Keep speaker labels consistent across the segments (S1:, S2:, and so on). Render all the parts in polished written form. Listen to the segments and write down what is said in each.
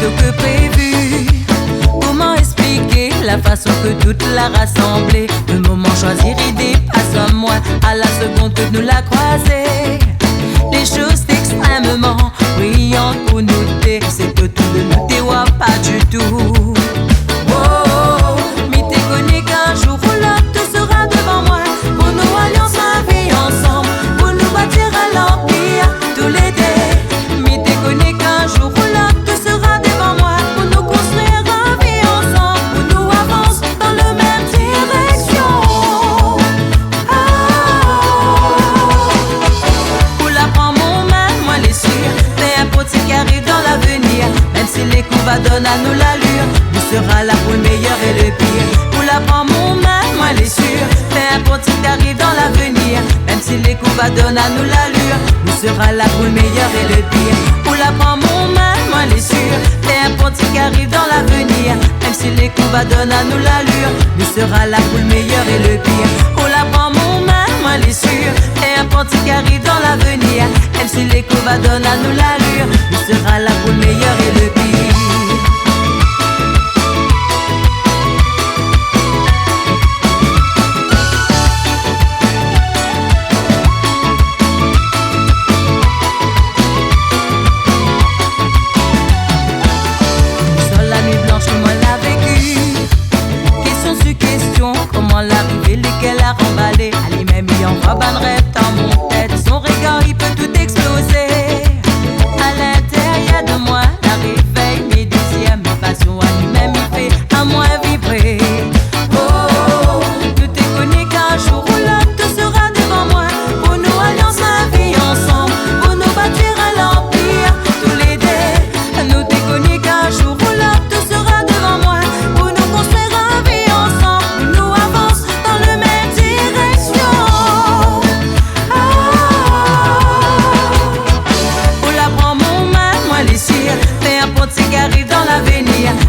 S1: tôt que prévu. Comment expliquer la façon que toute l'a rassemblée? Le moment choisi dépasse moins à la seconde que nous l'a croisé. Les choses extrêmement brillantes pour nous, c'est que tout de nous t'es pas du tout. Oh, mais t'es connu qu'un jour ou l'autre tout sera devant moi. Pour nous allions ma vie ensemble, pour nous bâtir à l'empire tous les deux. Mais t'es connu qu'un jour ou l'autre tout sera devant moi. Pour nous construire une vie ensemble, pour nous avancer dans la même direction. Pour la prendre mon main, moi les sûrs, peu importe ce qui arrive dans l'avenir. Même si les coups va donner à nous l'allure, nous sera là pour le meilleur et le pire. Pour la prendre mon main, moi les sûrs, peu importe ce qui arrive dans l'avenir. Même si les coups va donner à nous l'allure, nous sera là pour le meilleur et le pire. Pour la prendre mon main, moi les sûrs, peu importe ce qui arrive dans l'avenir. Même si les coups va donner à nous l'allure, nous sera là pour le meilleur et le pire. Pour la prendre mon main, moi les sûrs, peu importe ce qui arrive dans l'avenir. Même si les coups va donner à nous l'allure, nous sera là pour le meilleur et le pire. Comment l'arrivée, lesquels a remballé. Allez, même il envoie ban rêve dans mon tête. Son regard, il peut tout exploser. À l'intérieur de moi, la réveille mes désirs, mes passions. À lui-même, il fait à moi vibrer. Oh, tout est connu qu'un jour ou l'autre, tout sera devant moi. Pour nous allions ma vie ensemble, pour nous bâtir à l'empire tous les deux. Nous t'es connu qu'un jour ou l'autre, tout sera devant moi. Pour nous construire une vie ensemble.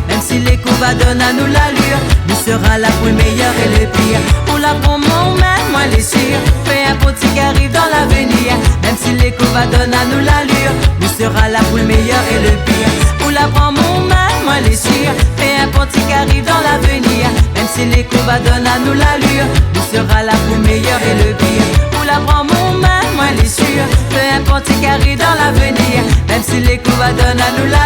S1: Même si les coups va donner à nous l'allure, nous sera là pour le meilleur et le pire. Pour la prendre mon main, moi les sûrs, peu importe ce qui arrive dans l'avenir. Même si les coups va donner à nous l'allure, nous sera là pour le meilleur et le pire. Pour la prendre mon main, moi les sûrs, peu importe ce qui arrive dans l'avenir. Même si les coups va donner à nous l'allure, nous sera là pour le meilleur et le pire. Pour la prendre mon main, moi les sûrs, peu importe ce qui arrive dans l'avenir. Même si les coups va donner à nous l'allure,